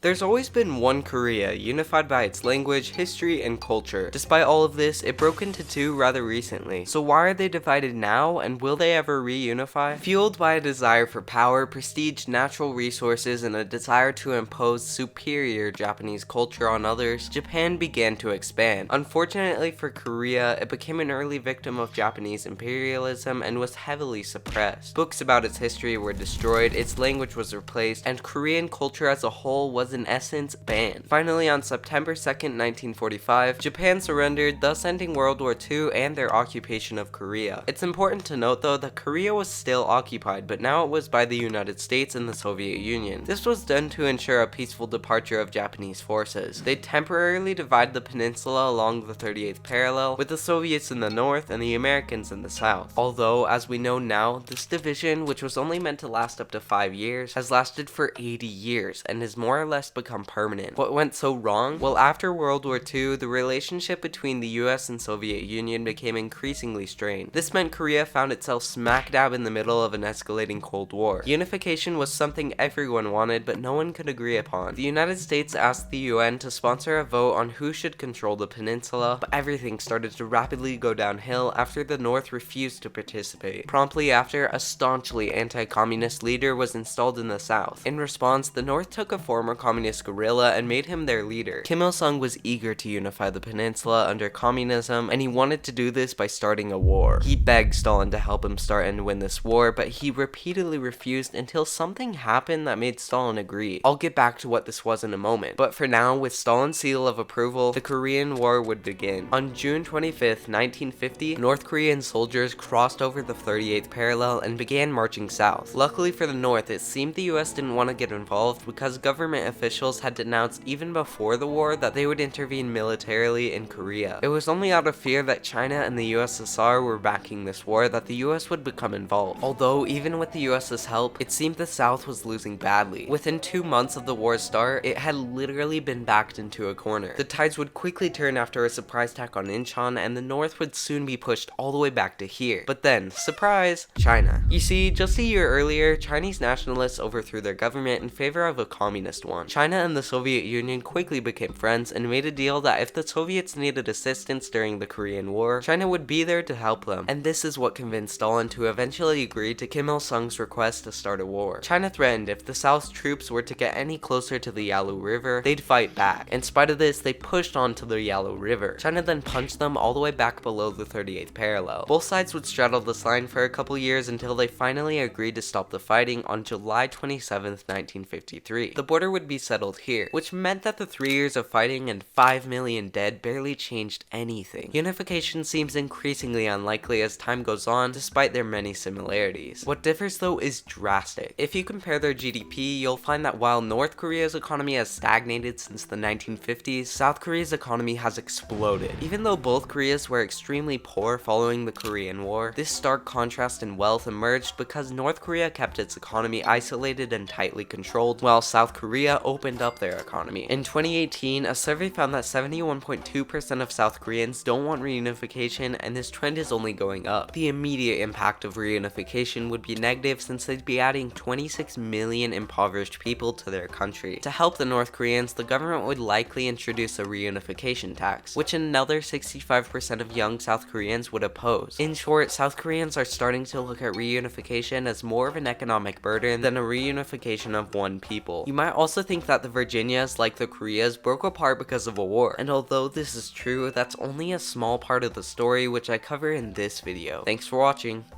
There's always been one Korea, unified by its language, history, and culture. Despite all of this, it broke into two rather recently. So why are they divided now, and will they ever reunify? Fueled by a desire for power, prestige, natural resources, and a desire to impose superior Japanese culture on others, Japan began to expand. Unfortunately for Korea, it became an early victim of Japanese imperialism and was heavily suppressed. Books about its history were destroyed, its language was replaced, and Korean culture as a whole was in essence banned. Finally, on September 2nd, 1945, Japan surrendered, thus ending World War II and their occupation of Korea. It's important to note though that Korea was still occupied, but now it was by the United States and the Soviet Union. This was done to ensure a peaceful departure of Japanese forces. They temporarily divided the peninsula along the 38th parallel, with the Soviets in the north and the Americans in the south. Although, as we know now, this division, which was only meant to last up to 5 years, has lasted for 80 years and has more or less become permanent. What went so wrong? Well, after World War II, the relationship between the US and Soviet Union became increasingly strained. This meant Korea found itself smack dab in the middle of an escalating Cold War. Unification was something everyone wanted, but no one could agree upon. The United States asked the UN to sponsor a vote on who should control the peninsula, but everything started to rapidly go downhill after the North refused to participate. Promptly after, a staunchly anti-communist leader was installed in the South. In response, the North took a former communist guerrilla and made him their leader. Kim Il-sung was eager to unify the peninsula under communism, and he wanted to do this by starting a war. He begged Stalin to help him start and win this war, but he repeatedly refused until something happened that made Stalin agree. I'll get back to what this was in a moment, but for now, with Stalin's seal of approval, the Korean War would begin. On June 25th, 1950, North Korean soldiers crossed over the 38th parallel and began marching south. Luckily for the North, it seemed the US didn't want to get involved because government officials had denounced even before the war that they would intervene militarily in Korea. It was only out of fear that China and the USSR were backing this war that the US would become involved. Although, even with the US's help, it seemed the South was losing badly. Within 2 months of the war's start, it had literally been backed into a corner. The tides would quickly turn after a surprise attack on Incheon, and the North would soon be pushed all the way back to here. But then, surprise, China. You see, just a year earlier, Chinese nationalists overthrew their government in favor of a communist one. China and the Soviet Union quickly became friends and made a deal that if the Soviets needed assistance during the Korean War, China would be there to help them. And this is what convinced Stalin to eventually agree to Kim Il-sung's request to start a war. China threatened if the South's troops were to get any closer to the Yalu River, they'd fight back. In spite of this, they pushed on to the Yalu River. China then punched them all the way back below the 38th parallel. Both sides would straddle this line for a couple years until they finally agreed to stop the fighting on July 27th, 1953. The border would be settled here, which meant that the 3 years of fighting and 5 million dead barely changed anything. Unification seems increasingly unlikely as time goes on, despite their many similarities. What differs though is drastic. If you compare their GDP, you'll find that while North Korea's economy has stagnated since the 1950s, South Korea's economy has exploded. Even though both Koreas were extremely poor following the Korean War, this stark contrast in wealth emerged because North Korea kept its economy isolated and tightly controlled, while South Korea opened up their economy. In 2018, a survey found that 71.2% of South Koreans don't want reunification, and this trend is only going up. The immediate impact of reunification would be negative since they'd be adding 26 million impoverished people to their country. To help the North Koreans, the government would likely introduce a reunification tax, which another 65% of young South Koreans would oppose. In short, South Koreans are starting to look at reunification as more of an economic burden than a reunification of one people. You might also think that the Virginias, like the Koreas, broke apart because of a war, and although this is true, that's only a small part of the story which I cover in this video. Thanks for watching.